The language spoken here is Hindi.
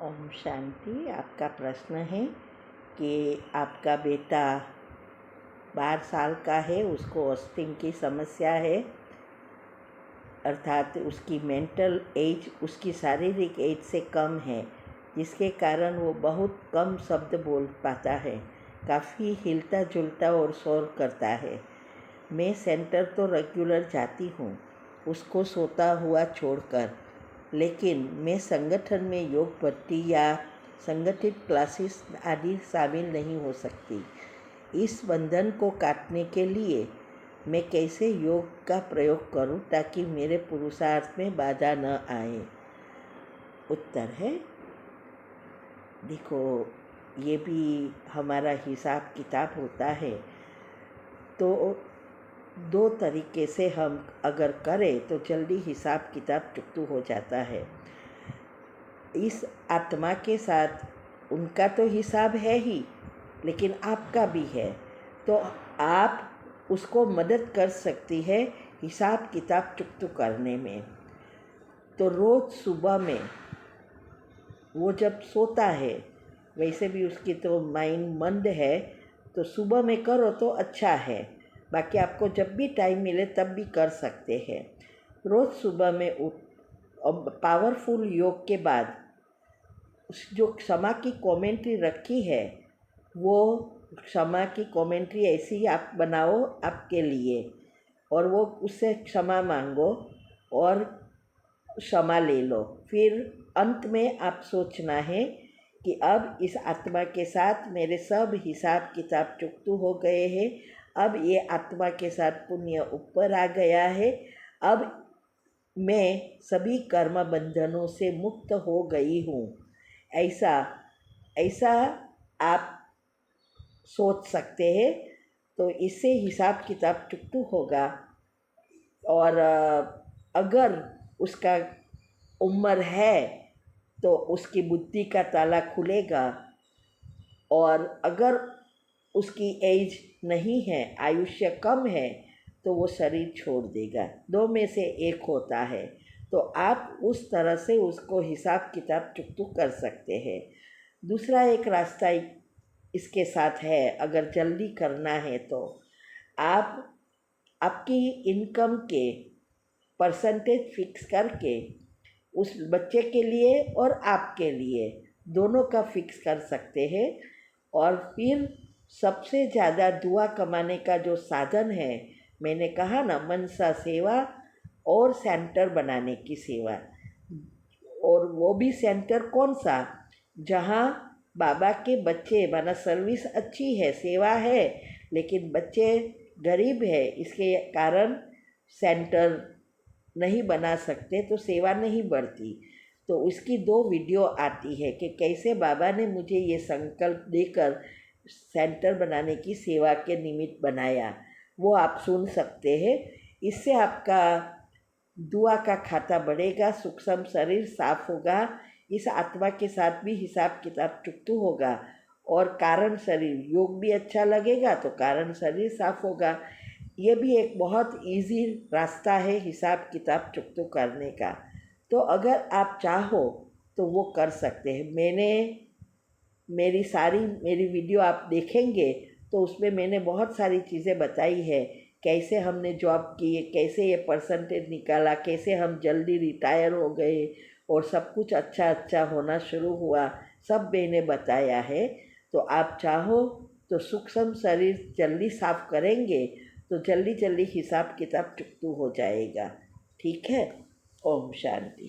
ओम शांति। आपका प्रश्न है कि आपका बेटा 12 साल का है, उसको ऑस्टिन की समस्या है, अर्थात उसकी मेंटल एज उसकी शारीरिक एज से कम है, जिसके कारण वो बहुत कम शब्द बोल पाता है, काफ़ी हिलता जुलता और शोर करता है। मैं सेंटर तो रेगुलर जाती हूँ उसको सोता हुआ छोड़कर, लेकिन मैं संगठन में योग भर्ती या संगठित क्लासेस आदि शामिल नहीं हो सकती। इस बंधन को काटने के लिए मैं कैसे योग का प्रयोग करूं ताकि मेरे पुरुषार्थ में बाधा न आए? उत्तर है, देखो, ये भी हमारा हिसाब किताब होता है, तो 2 तरीके से हम अगर करें तो जल्दी हिसाब किताब चुकतू हो जाता है। इस आत्मा के साथ उनका तो हिसाब है ही, लेकिन आपका भी है, तो आप उसको मदद कर सकती है हिसाब किताब चुकतू करने में। तो रोज़ सुबह में वो जब सोता है, वैसे भी उसकी तो माइंड मंद है, तो सुबह में करो तो अच्छा है। बाकी आपको जब भी टाइम मिले तब भी कर सकते हैं। रोज़ सुबह में पावरफुल योग के बाद जो क्षमा की कमेंट्री रखी है, वो क्षमा की कमेंट्री ऐसी ही आप बनाओ आपके लिए, और वो उससे क्षमा मांगो और क्षमा ले लो। फिर अंत में आप सोचना है कि अब इस आत्मा के साथ मेरे सब हिसाब किताब चुकतू हो गए हैं, अब ये आत्मा के साथ पुण्य ऊपर आ गया है, अब मैं सभी कर्म बंधनों से मुक्त हो गई हूँ। ऐसा आप सोच सकते हैं, तो इससे हिसाब किताब चुकतू होगा। और अगर उसका उम्र है तो उसकी बुद्धि का ताला खुलेगा, और अगर उसकी एज नहीं है, आयुष्य कम है, तो वो शरीर छोड़ देगा। 2 में से एक होता है, तो आप उस तरह से उसको हिसाब किताब चुकतू कर सकते हैं। दूसरा एक रास्ता इसके साथ है, अगर जल्दी करना है तो आप आपकी इनकम के परसेंटेज फिक्स करके उस बच्चे के लिए और आपके लिए दोनों का फिक्स कर सकते हैं। और फिर सबसे ज़्यादा दुआ कमाने का जो साधन है, मैंने कहा ना, मनसा सेवा और सेंटर बनाने की सेवा। और वो भी सेंटर कौन सा? जहाँ बाबा के बच्चे, माना सर्विस अच्छी है, सेवा है, लेकिन बच्चे गरीब है, इसके कारण सेंटर नहीं बना सकते, तो सेवा नहीं बढ़ती। तो उसकी 2 वीडियो आती है कि कैसे बाबा ने मुझे ये संकल्प देकर सेंटर बनाने की सेवा के निमित्त बनाया, वो आप सुन सकते हैं। इससे आपका दुआ का खाता बढ़ेगा, सूक्ष्म शरीर साफ होगा, इस आत्मा के साथ भी हिसाब किताब चुकतू होगा, और कारण शरीर योग भी अच्छा लगेगा, तो कारण शरीर साफ होगा। ये भी एक बहुत इजी रास्ता है हिसाब किताब चुकतू करने का। तो अगर आप चाहो तो वो कर सकते हैं। मेरी वीडियो आप देखेंगे तो उसमें मैंने बहुत सारी चीज़ें बताई है, कैसे हमने जॉब की, कैसे ये परसेंटेज निकाला, कैसे हम जल्दी रिटायर हो गए और सब कुछ अच्छा अच्छा होना शुरू हुआ, सब मैंने बताया है। तो आप चाहो तो सूक्ष्म शरीर जल्दी साफ करेंगे तो जल्दी जल्दी हिसाब किताब चुकतू हो जाएगा। ठीक है। ओम शांति।